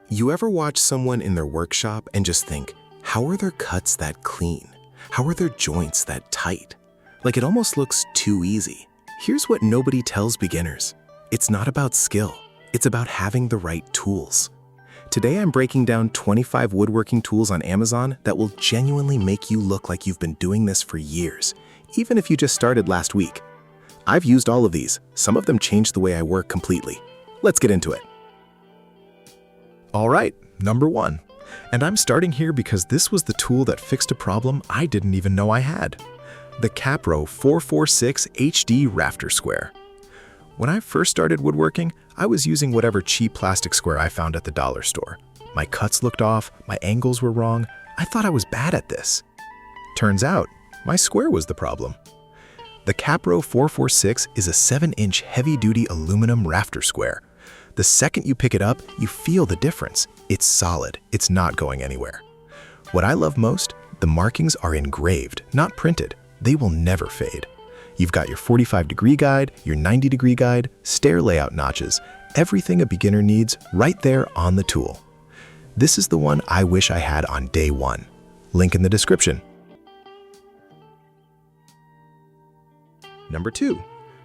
You ever watch someone in their workshop and just think, how are their cuts that clean? How are their joints that tight? Like it almost looks too easy. Here's what nobody tells beginners. It's not about skill. It's about having the right tools. Today I'm breaking down 25 woodworking tools on Amazon that will genuinely make you look like you've been doing this for years, even if you just started last week. I've used all of these. Some of them changed the way I work completely. Let's get into it. All right, number 1. And I'm starting here because this was the tool that fixed a problem I didn't even know I had. The GuidePRO 446 HD Rafter Square. When I first started woodworking, I was using whatever cheap plastic square I found at the dollar store. My cuts looked off, my angles were wrong. I thought I was bad at this. Turns out, my square was the problem. The GuidePRO 446 is a 7-inch heavy-duty aluminum rafter square. The second you pick it up, you feel the difference. It's solid, it's not going anywhere. What I love most, the markings are engraved, not printed. They will never fade. You've got your 45-degree guide, your 90-degree guide, stair layout notches, everything a beginner needs right there on the tool. This is the one I wish I had on day 1. Link in the description. Number 2,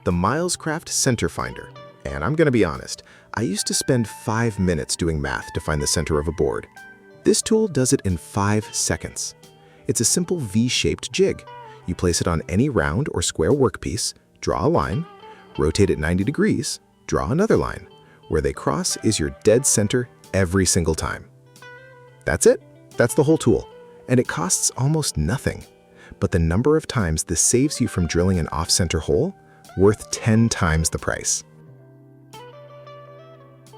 the Milescraft Center Finder. And I'm gonna be honest, I used to spend 5 minutes doing math to find the center of a board. This tool does it in 5 seconds. It's a simple V-shaped jig. You place it on any round or square workpiece, draw a line, rotate it 90 degrees, draw another line. Where they cross is your dead center every single time. That's it. That's the whole tool. And it costs almost nothing. But the number of times this saves you from drilling an off-center hole, worth 10 times the price.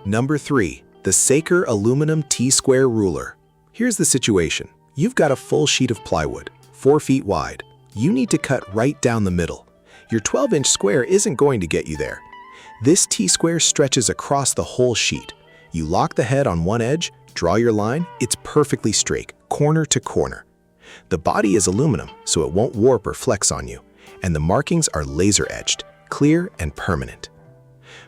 Number 3, the Saker Aluminum T-Square Ruler. Here's the situation. You've got a full sheet of plywood, 4 feet wide. You need to cut right down the middle. Your 12-inch square isn't going to get you there. This T-square stretches across the whole sheet. You lock the head on one edge, draw your line, it's perfectly straight, corner to corner. The body is aluminum, so it won't warp or flex on you, and the markings are laser-etched, clear and permanent.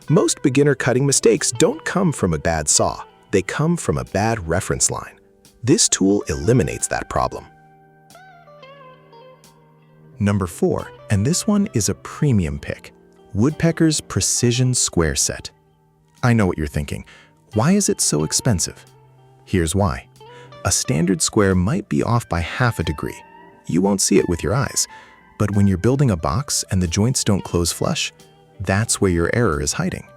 Most beginner cutting mistakes don't come from a bad saw. They come from a bad reference line. This tool eliminates that problem. Number 4, and this one is a premium pick, Woodpeckers Precision Square Set. I know what you're thinking. Why is it so expensive? Here's why. A standard square might be off by half a degree. You won't see it with your eyes, but when you're building a box and the joints don't close flush, that's where your error is hiding.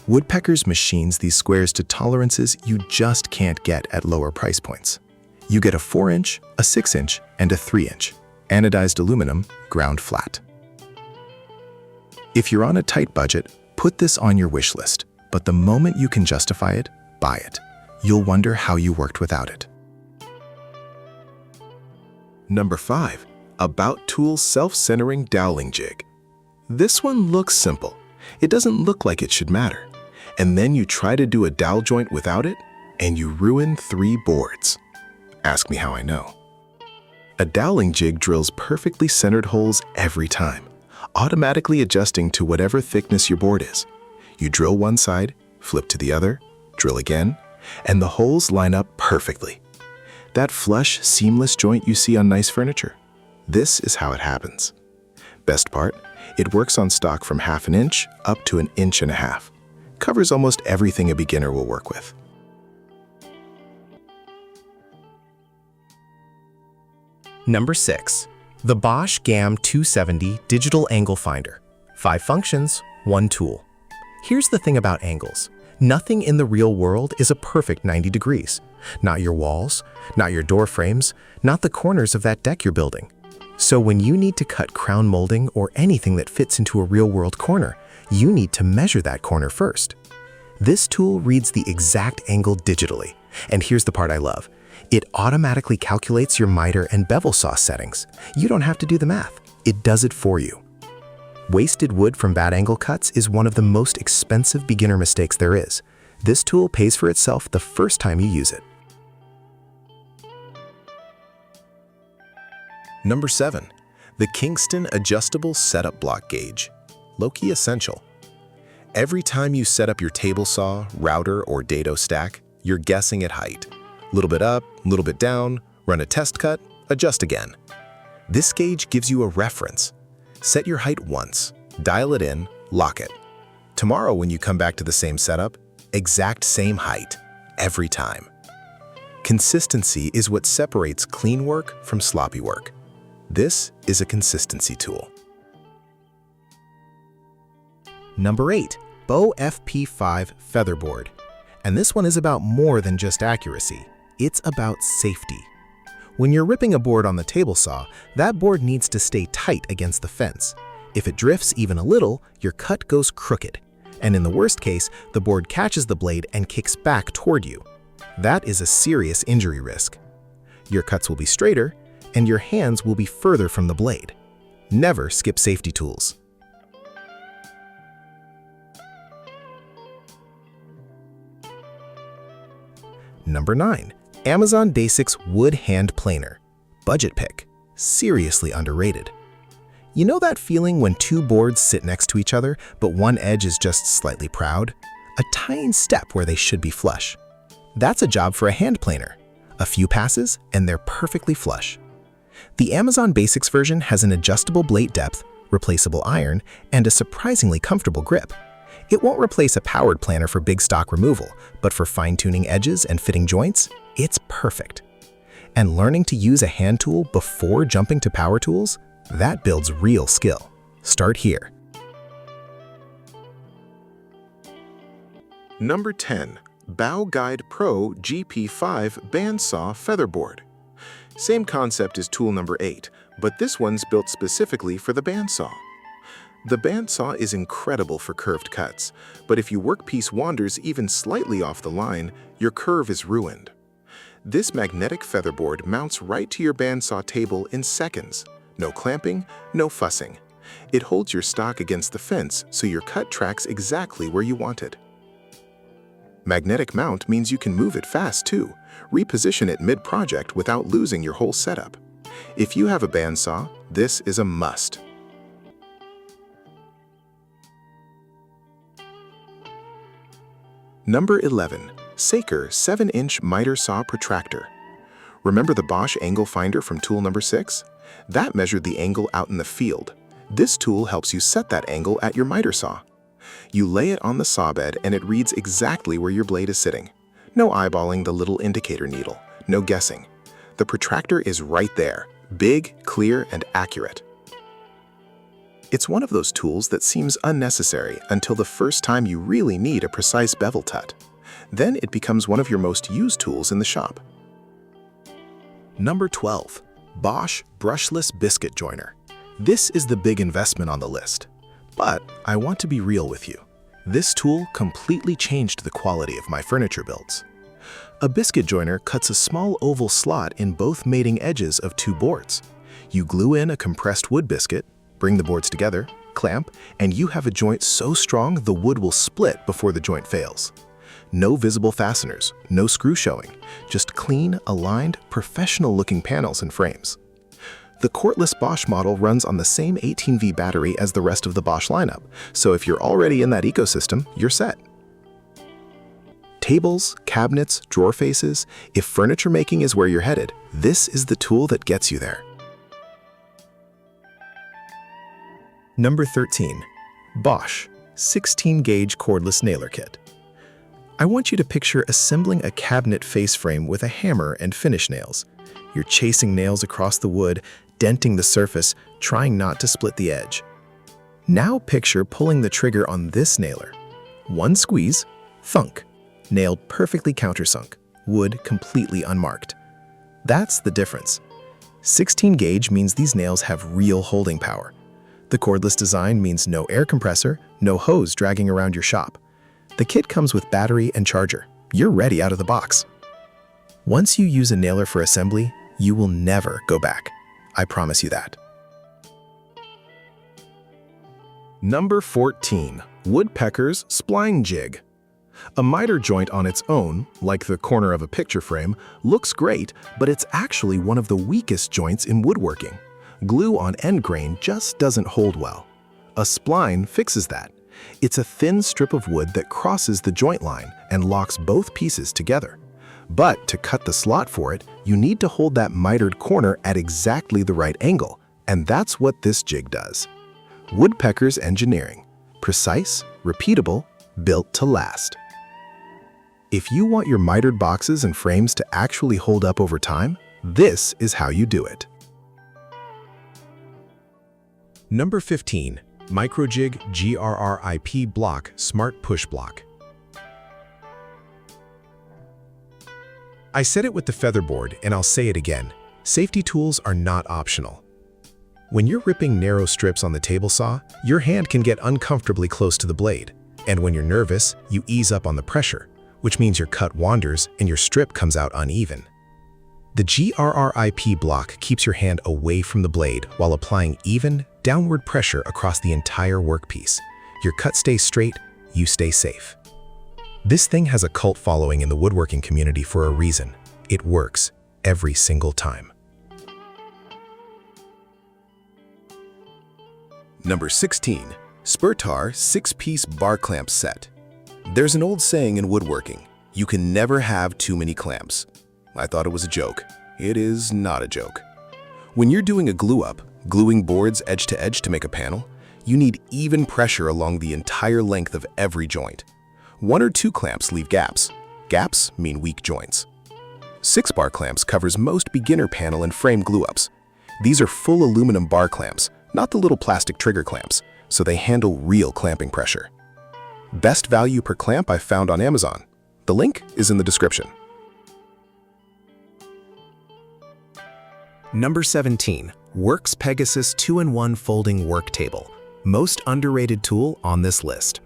Woodpeckers machines these squares to tolerances you just can't get at lower price points. You get a 4-inch, a 6-inch, and a 3-inch. Anodized aluminum, ground flat. If you're on a tight budget, put this on your wish list, but the moment you can justify it, buy it. You'll wonder how you worked without it. Number 5, aboutool Self-Centering Doweling Jig. This one looks simple. It doesn't look like it should matter. And then you try to do a dowel joint without it, and you ruin 3 boards. Ask me how I know. A doweling jig drills perfectly centered holes every time, automatically adjusting to whatever thickness your board is. You drill one side, flip to the other, drill again, and the holes line up perfectly. That flush, seamless joint you see on nice furniture. This is how it happens. Best part, it works on stock from 1/2 inch up to 1.5 inches. Covers almost everything a beginner will work with. Number 6, the BOSCH GAM 270 Digital Angle Finder. 5 functions, 1 tool. Here's the thing about angles. Nothing in the real world is a perfect 90 degrees. Not your walls, not your door frames, not the corners of that deck you're building. So when you need to cut crown molding or anything that fits into a real-world corner, you need to measure that corner first. This tool reads the exact angle digitally. And here's the part I love. It automatically calculates your miter and bevel saw settings. You don't have to do the math. It does it for you. Wasted wood from bad angle cuts is one of the most expensive beginner mistakes there is. This tool pays for itself the first time you use it. Number 7, the Kingson Adjustable Setup Block Gauge. Low-key essential. Every time you set up your table saw, router, or dado stack, you're guessing at height. Little bit up, little bit down, run a test cut, adjust again. This gauge gives you a reference. Set your height once, dial it in, lock it. Tomorrow when you come back to the same setup, exact same height, every time. Consistency is what separates clean work from sloppy work. This is a consistency tool. Number 8, BOSCH FP5 Featherboard. And this one is about more than just accuracy. It's about safety. When you're ripping a board on the table saw, that board needs to stay tight against the fence. If it drifts even a little, your cut goes crooked. And in the worst case, the board catches the blade and kicks back toward you. That is a serious injury risk. Your cuts will be straighter, and your hands will be further from the blade. Never skip safety tools. Number 9, Amazon Basics Wood Hand Planer. Budget pick. Seriously underrated. You know that feeling when two boards sit next to each other, but one edge is just slightly proud? A tiny step where they should be flush. That's a job for a hand planer. A few passes, and they're perfectly flush. The Amazon Basics version has an adjustable blade depth, replaceable iron, and a surprisingly comfortable grip. It won't replace a powered planer for big stock removal, but for fine-tuning edges and fitting joints, it's perfect. And learning to use a hand tool before jumping to power tools? That builds real skill. Start here. Number 10, GuidePRO GP5 Bandsaw Featherboard. Same concept as tool number 8, but this one's built specifically for the bandsaw. The bandsaw is incredible for curved cuts, but if your workpiece wanders even slightly off the line, your curve is ruined. This magnetic featherboard mounts right to your bandsaw table in seconds. No clamping, no fussing. It holds your stock against the fence so your cut tracks exactly where you want it. Magnetic mount means you can move it fast too. Reposition it mid-project without losing your whole setup. If you have a bandsaw, this is a must. Number 11, Saker 7-inch miter saw protractor. Remember the BOSCH angle finder from tool number 6? That measured the angle out in the field. This tool helps you set that angle at your miter saw. You lay it on the saw bed and it reads exactly where your blade is sitting. No eyeballing the little indicator needle, no guessing. The protractor is right there, big, clear, and accurate. It's one of those tools that seems unnecessary until the first time you really need a precise bevel tut. Then it becomes one of your most used tools in the shop. Number 12, BOSCH Brushless Biscuit Joiner. This is the big investment on the list. But I want to be real with you. This tool completely changed the quality of my furniture builds. A biscuit joiner cuts a small oval slot in both mating edges of two boards. You glue in a compressed wood biscuit, bring the boards together, clamp, and you have a joint so strong the wood will split before the joint fails. No visible fasteners, no screw showing, just clean, aligned, professional-looking panels and frames. The cordless BOSCH model runs on the same 18V battery as the rest of the BOSCH lineup, so if you're already in that ecosystem, you're set. Tables, cabinets, drawer faces, if furniture making is where you're headed, this is the tool that gets you there. Number 13, BOSCH 16-gauge cordless nailer kit. I want you to picture assembling a cabinet face frame with a hammer and finish nails. You're chasing nails across the wood, denting the surface, trying not to split the edge. Now picture pulling the trigger on this nailer. One squeeze, thunk, nailed perfectly countersunk, wood completely unmarked. That's the difference. 16 gauge means these nails have real holding power. The cordless design means no air compressor, no hose dragging around your shop. The kit comes with battery and charger. You're ready out of the box. Once you use a nailer for assembly, you will never go back. I promise you that. Number 14, Woodpeckers Spline Jig. A miter joint on its own, like the corner of a picture frame, looks great, but it's actually one of the weakest joints in woodworking. Glue on end grain just doesn't hold well. A spline fixes that. It's a thin strip of wood that crosses the joint line and locks both pieces together. But to cut the slot for it, you need to hold that mitered corner at exactly the right angle, and that's what this jig does. Woodpeckers engineering. Precise, repeatable, built to last. If you want your mitered boxes and frames to actually hold up over time, this is how you do it. Number 15. MICROJIG GRR-RIP-BLOCK Smart Push Block. I said it with the featherboard, and I'll say it again. Safety tools are not optional. When you're ripping narrow strips on the table saw, your hand can get uncomfortably close to the blade. And when you're nervous, you ease up on the pressure, which means your cut wanders and your strip comes out uneven. The GRR-RIP-BLOCK keeps your hand away from the blade while applying even, downward pressure across the entire workpiece. Your cut stays straight, you stay safe. This thing has a cult following in the woodworking community for a reason. It works every single time. Number 16. Spurtar 6-piece bar clamp set. There's an old saying in woodworking, you can never have too many clamps. I thought it was a joke. It is not a joke. When you're doing a glue-up, gluing boards edge to edge to make a panel, you need even pressure along the entire length of every joint. 1 or 2 clamps leave gaps. Gaps mean weak joints. 6-bar clamps covers most beginner panel and frame glue-ups. These are full aluminum bar clamps, not the little plastic trigger clamps, so they handle real clamping pressure. Best value per clamp I found on Amazon. The link is in the description. Number 17. Worx Pegasus 2-in-1 Folding Work Table. Most underrated tool on this list.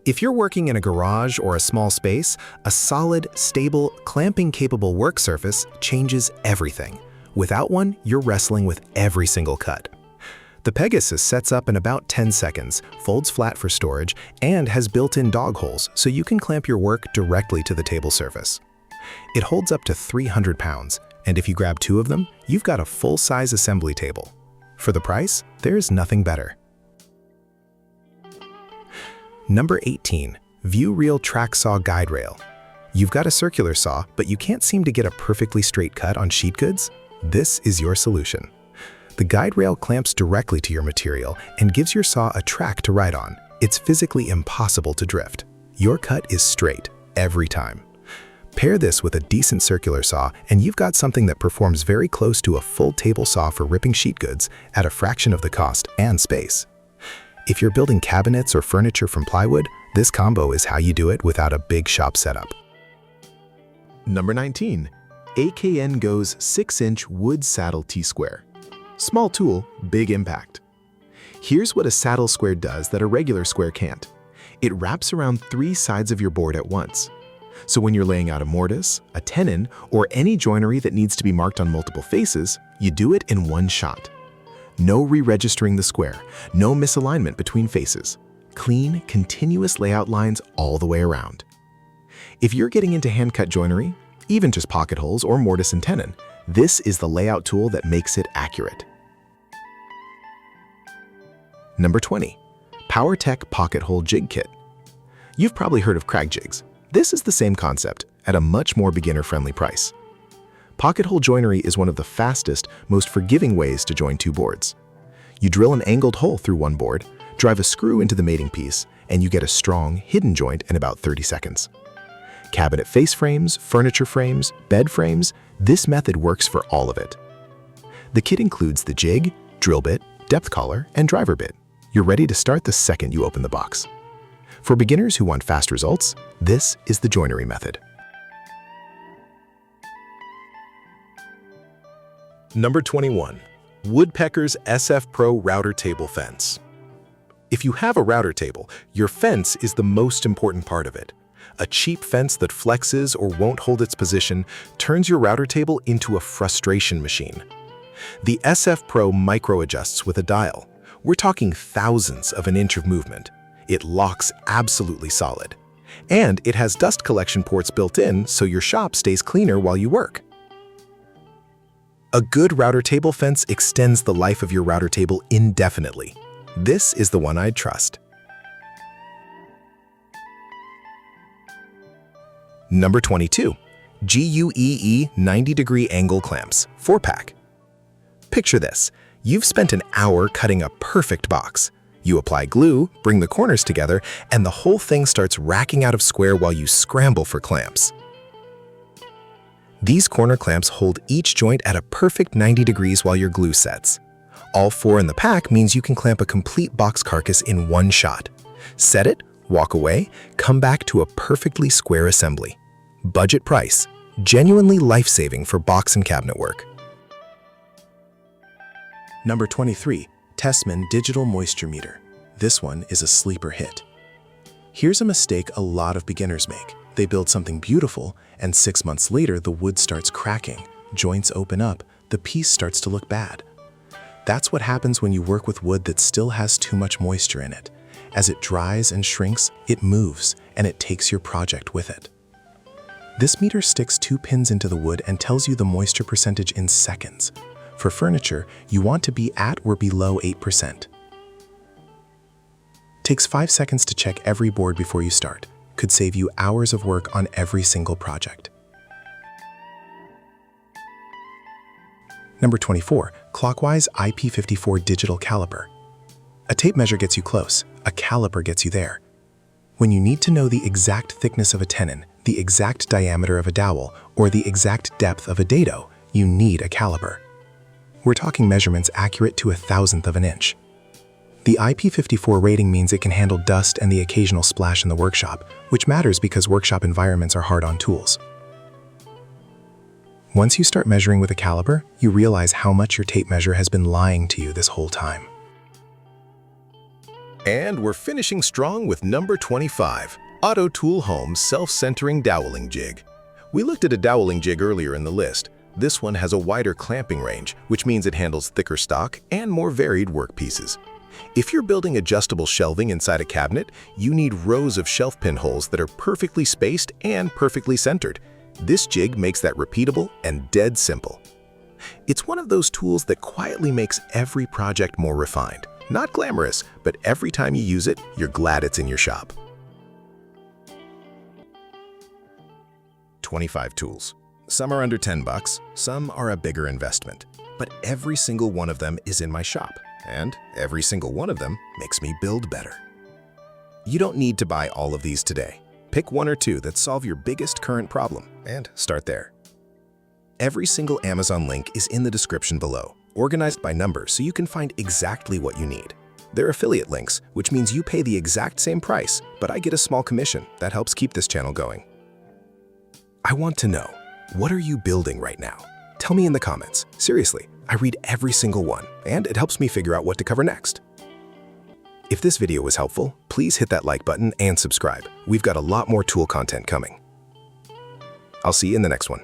If you're working in a garage or a small space, a solid, stable, clamping-capable work surface changes everything. Without one, you're wrestling with every single cut. The Pegasus sets up in about 10 seconds, folds flat for storage, and has built-in dog holes so you can clamp your work directly to the table surface. It holds up to 300 pounds, and if you grab 2 of them, you've got a full-size assembly table. For the price, there's nothing better. Number 18. ViewReal Track Saw Guide Rail. You've got a circular saw, but you can't seem to get a perfectly straight cut on sheet goods? This is your solution. The guide rail clamps directly to your material and gives your saw a track to ride on. It's physically impossible to drift. Your cut is straight every time. Pair this with a decent circular saw and you've got something that performs very close to a full table saw for ripping sheet goods at a fraction of the cost and space. If you're building cabinets or furniture from plywood, this combo is how you do it without a big shop setup. Number 19. AKNgoes 6-inch wood saddle T-square. Small tool, big impact. Here's what a saddle square does that a regular square can't. It wraps around 3 sides of your board at once. So when you're laying out a mortise, a tenon, or any joinery that needs to be marked on multiple faces, you do it in one shot. No re-registering the square, no misalignment between faces. Clean, continuous layout lines all the way around. If you're getting into hand-cut joinery, even just pocket holes or mortise and tenon, this is the layout tool that makes it accurate. Number 20. POWERTEC Pocket Hole Jig Kit. You've probably heard of crag jigs. This is the same concept, at a much more beginner-friendly price. Pocket hole joinery is one of the fastest, most forgiving ways to join 2 boards. You drill an angled hole through one board, drive a screw into the mating piece, and you get a strong, hidden joint in about 30 seconds. Cabinet face frames, furniture frames, bed frames, this method works for all of it. The kit includes the jig, drill bit, depth collar, and driver bit. You're ready to start the second you open the box. For beginners who want fast results, this is the joinery method. Number 21. Woodpeckers SF Pro Router Table Fence. If you have a router table, your fence is the most important part of it. A cheap fence that flexes or won't hold its position turns your router table into a frustration machine. The SF Pro micro-adjusts with a dial. We're talking thousandths of an inch of movement. It locks absolutely solid. And it has dust collection ports built in so your shop stays cleaner while you work. A good router table fence extends the life of your router table indefinitely. This is the one I'd trust. Number 22. GUEE 90-degree angle clamps, 4-pack. Picture this. You've spent an hour cutting a perfect box. You apply glue, bring the corners together, and the whole thing starts racking out of square while you scramble for clamps. These corner clamps hold each joint at a perfect 90 degrees while your glue sets. All 4 in the pack means you can clamp a complete box carcass in one shot. Set it, walk away, come back to a perfectly square assembly. Budget price, genuinely life-saving for box and cabinet work. Number 23. Tessman Digital Moisture Meter. This one is a sleeper hit. Here's a mistake a lot of beginners make. They build something beautiful, and 6 months later the wood starts cracking, joints open up, the piece starts to look bad. That's what happens when you work with wood that still has too much moisture in it. As it dries and shrinks, it moves, and it takes your project with it. This meter sticks 2 pins into the wood and tells you the moisture percentage in seconds. For furniture, you want to be at or below 8%. Takes 5 seconds to check every board before you start. Could save you hours of work on every single project. Number 24. Clockwise IP54 Digital Caliper. A tape measure gets you close, a caliper gets you there. When you need to know the exact thickness of a tenon, the exact diameter of a dowel, or the exact depth of a dado, you need a caliper. We're talking measurements accurate to 1/1000th of an inch. The IP54 rating means it can handle dust and the occasional splash in the workshop, which matters because workshop environments are hard on tools. Once you start measuring with a caliper, you realize how much your tape measure has been lying to you this whole time. And we're finishing strong with number 25, AUTOTOOL Home Self-Centering Doweling Jig. We looked at a doweling jig earlier in the list. This one has a wider clamping range, which means it handles thicker stock and more varied work pieces. If you're building adjustable shelving inside a cabinet, you need rows of shelf pin holes that are perfectly spaced and perfectly centered. This jig makes that repeatable and dead simple. It's one of those tools that quietly makes every project more refined. Not glamorous, but every time you use it, you're glad it's in your shop. 25 tools. Some are under 10 bucks, some are a bigger investment. But every single one of them is in my shop, and every single one of them makes me build better. You don't need to buy all of these today. Pick 1 or 2 that solve your biggest current problem, and start there. Every single Amazon link is in the description below, organized by number so you can find exactly what you need. They're affiliate links, which means you pay the exact same price, but I get a small commission that helps keep this channel going. I want to know, what are you building right now? Tell me in the comments. Seriously, I read every single one, and it helps me figure out what to cover next. If this video was helpful, please hit that like button and subscribe. We've got a lot more tool content coming. I'll see you in the next one.